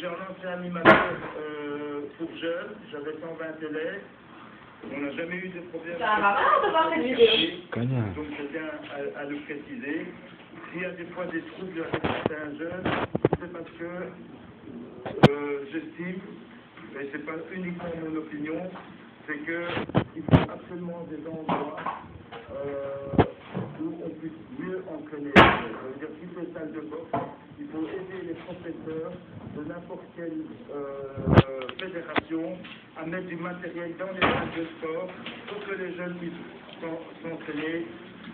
j'ai un ancien animateur pour jeunes, j'avais 120 élèves, on n'a jamais eu de problème. C'est un marin, on peut voir cette vidéo. Donc je tiens à le préciser. S'il y a des fois des troubles avec certains jeunes, c'est parce que j'estime, mais c'est pas uniquement mon opinion, c'est qu'il faut absolument des endroits où on puisse mieux entraîner. Ça veut dire toutes les salles de boxe, il faut aider les professeurs de n'importe quelle fédération à mettre du matériel dans les salles de sport pour que les jeunes puissent s'entraîner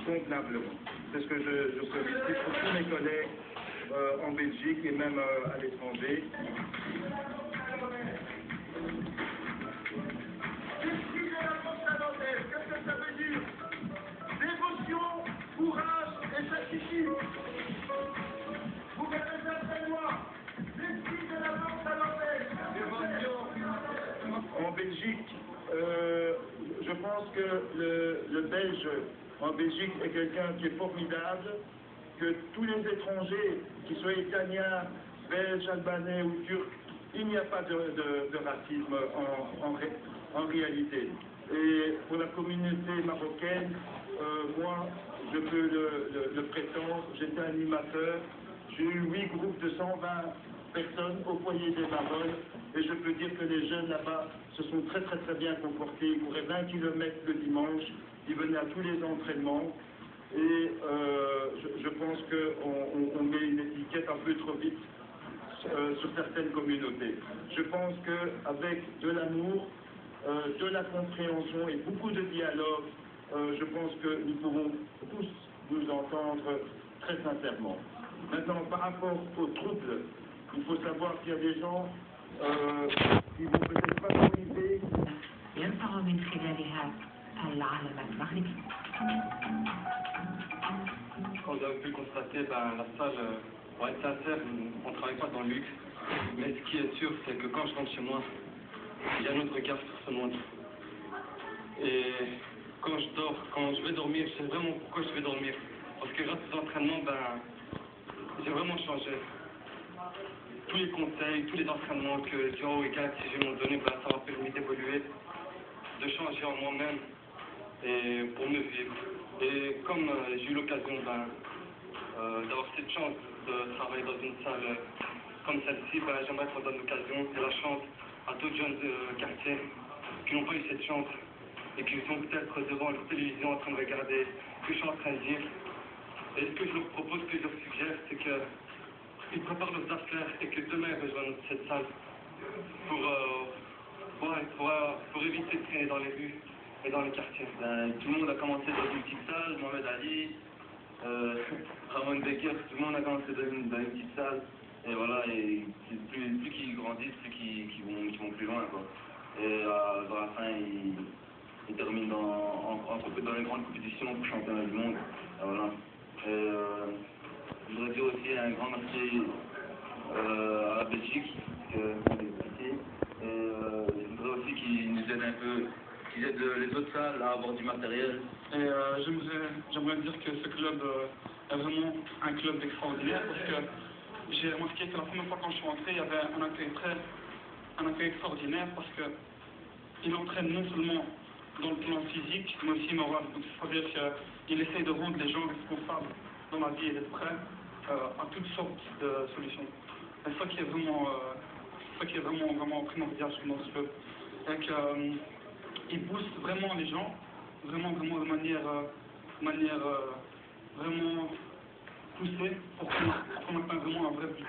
convenablement. C'est ce que je sollicite pour tous mes collègues en Belgique et même à l'étranger. Qu'est-ce que ça veut dire? Dévotion, courage et sacrifice. Vous mettez ça après moi. L'esprit de la boxe à l'antenne. En Belgique, je pense que le Belge en Belgique est quelqu'un qui est formidable, que tous les étrangers, qu'ils soient italiens, belges, albanais ou turcs, il n'y a pas de racisme en réalité. Et pour la communauté marocaine, moi, je peux le prétendre, j'étais animateur, j'ai eu 8 groupes de 120 personnes au foyer des Marolles, et je peux dire que les jeunes là-bas se sont très bien comportés. Ils couraient 20 km le dimanche, ils venaient à tous les entraînements, et je pense qu'on met une étiquette un peu trop vite sur certaines communautés. Je pense qu'avec de l'amour, de la compréhension et beaucoup de dialogue, je pense que nous pouvons tous nous entendre très sincèrement. Maintenant, par rapport aux troubles, il faut savoir qu'il y a des gens qui vont peut-être favoriser. ينفع من خلالها العالم المغربي. Comme vous avez pu le constater, la salle, pour être sincère, on ne travaille pas dans le luxe. Mais ce qui est sûr, c'est que quand je rentre chez moi, il y a un autre regard sur ce monde. Et quand je dors, quand je vais dormir, je sais vraiment pourquoi je vais dormir. Parce que grâce aux entraînements, j'ai vraiment changé. Tous les conseils, tous les entraînements que Durand et Galaxy m'ont donné, ça m'a permis d'évoluer, de changer en moi-même et pour mieux vivre. Et comme j'ai eu l'occasion d'avoir cette chance de travailler dans une salle comme celle-ci, j'aimerais qu'on donne l'occasion et la chance à d'autres jeunes quartiers qui n'ont pas eu cette chance et qui sont peut-être devant leur télévision en train de regarder ce que je suis en train de dire. Et ce que je leur propose, ce que je leur suggère, c'est qu'ils préparent leurs affaires et que demain ils rejoignent cette salle pour éviter de traîner dans les rues et dans les quartiers. Tout le monde a commencé dans une petite salle, Mohamed Ali, Ramon Becker, tout le monde a commencé dans une petite salle. Et voilà, et plus qu'ils grandissent, plus qu'ils vont plus loin, quoi. Et dans la fin, ils terminent dans les grandes compétitions pour championnat du monde. Et voilà. Et je voudrais dire aussi un grand merci à la Belgique, que vous avez expliqué. Et je voudrais aussi qu'ils nous aident un peu, qu'ils aident les autres salles à avoir du matériel. Et j'aimerais dire que ce club est vraiment un club extraordinaire parce que j'ai remarqué que la première fois quand je suis rentré, il y avait un accueil extraordinaire parce qu'il entraîne non seulement dans le plan physique, mais aussi moral. Donc c'est-à-dire qu'il essaye de rendre les gens responsables dans la vie et d'être prêts à toutes sortes de solutions. C'est ça qui est vraiment primordial dans ce club. Il booste vraiment les gens, vraiment de manière vraiment poussée pour qu'on atteigne vraiment un vrai but.